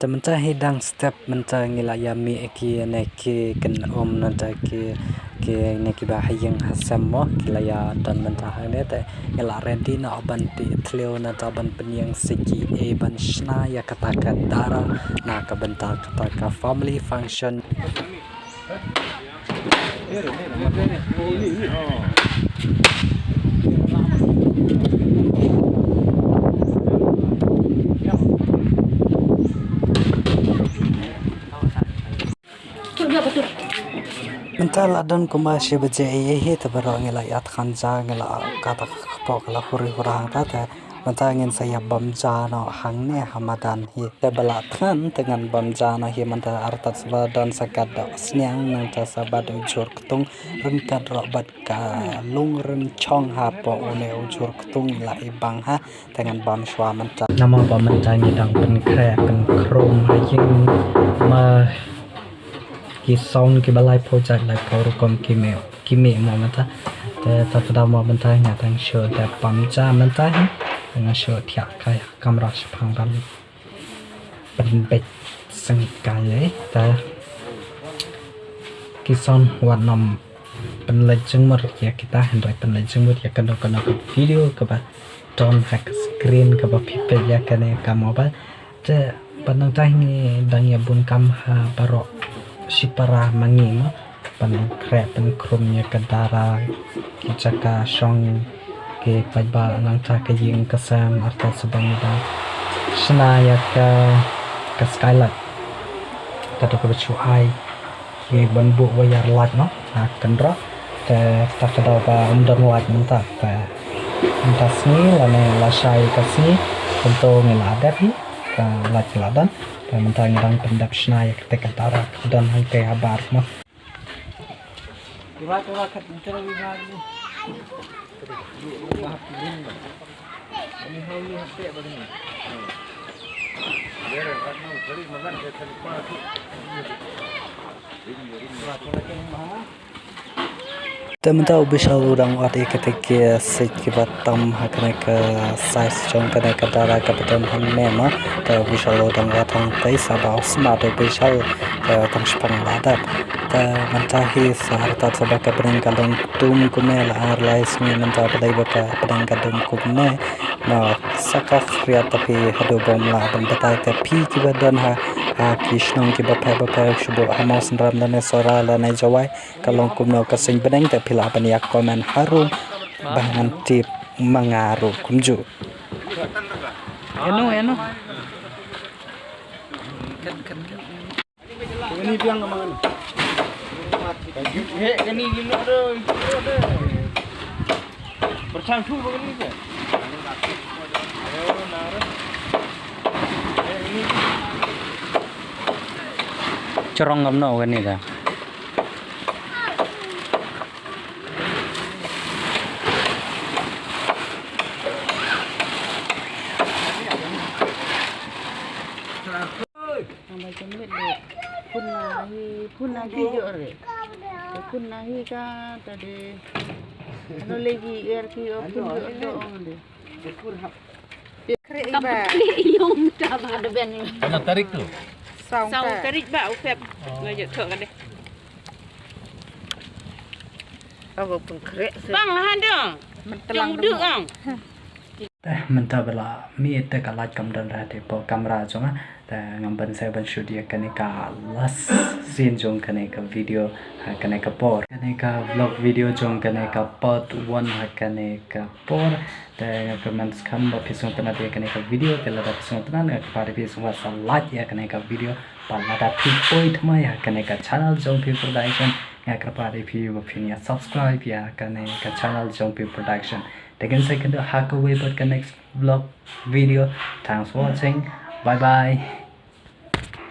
แต่มันจะให้ดังสเต็ปมันจะงี้ละยามีกีในกีกันนั่นจะกีในกีบะให้ยังฮัสซัมมอกีละยาตอนมันจะให้เนี่ยแต่งี้ละเรนดี้นะบันติทเลวนะจะบันเป็นยังสิกีบันชนายกตากดารานะกับบันตากfamily function mental adon kuma shibaje ye tabaro ngela yat khanja ngela kata khpok la khuri khurang ta ta mata ngin saya bamja no hangne hamadan hi tebala than dengan bamja no hi manta artat swadon sakat do snyang nang ta sabat ujur ketung rengkat robat ka lung reng chong ha po one ujur ketung la ibang ha dengan bam shwa manta nama bam manta ni dang pen krek pen krom ha yin ma ki sound ki balai project lai program ki me mo mata te ta pada mo manta nya tang show da bamja manta hi dengan show tiak kai kamera sepang banเป็นเบ็ดสนิทกันเลยแต่กิซอนวันนำเป็นเลยจึงมาเรียกkitaเห็นไรเป็นเลยจึงมาเรียกกันเรากับวิดีโอกับตอนแฟกสกรีนกับพิเศษยากันเนี่ยกับมอบจะเป็นตั้งใจนี่ดังยาบุญกรรมหาปรกสิปรามังงี้เนาะเป็นแคร์เป็นครุมยากันดารากิจการช่องเก็บไปบ้านหลังจากยิงกระแสอัตราสบังดาชนายกับสกายไลท์แต่ตัวก็ช่วยที่บรรบุวายาไลท์เนาะกันรอแต่ตักดาวว่าUmdenไลท์มันตักแต่มันตักนี้แล้วเนี่ยลาชัยกับนี้เป็นตัวเงลาเด็บฮีกับไลท์ลาดันแต่มันตักยังเป็นดับชนายกับเตกันตาระดันให้เตะบาร์มาว่าขัดมันจะได้วิบากนี่ini hal hati begini. Biar kan mau beli makan ke tempat tu. Teman-teman bisa orang ada ketika sekitar tam haknya ke size jong kena ke darah ke beton hamne ma, tapi bisa orang datang tay sabau smart bisa tang sepang ladap. Mentahi seharta sebagai peninggalan tum kumel arlais ni mencapai bapa peninggalan kumne ma sakaf ria tapi hadu bomla dan betai tapi kiba dan ha kishnong kiba bapa shubo hamos ram dan sora la nai jawai kalong kumno kasing beneng tapi la baniak komen harum bahan tip mangaru kumju eno ini biang kemangan ini gimana doi bersangku begini ke corong ngamno kan ni dah pun lagi jore pun lagi ka tadi ano lagi erki pun do onde pun hap krek ba yung ta ba do ben ana tarik tu sau tarik ba upep ngajak thok kan deh aku pun krek bang lah dong mentelang duk ang mentah bela mi ete kalat kamdan rate po kamera jonga ta ngamban saya ban studio kanika las scene jong kanika video kanika por kanika vlog video jong kanika part-1 kanika por ta comments kam ba pisong tana de kanika video tela da pisong tana ka pare pisong wa like ya kanika video pala da point ma ya kanika channel jong production ya ka pare view opinion subscribe ya kanika channel jong production Again, second, hack away, but next vlog video. Thanks for watching. Bye bye.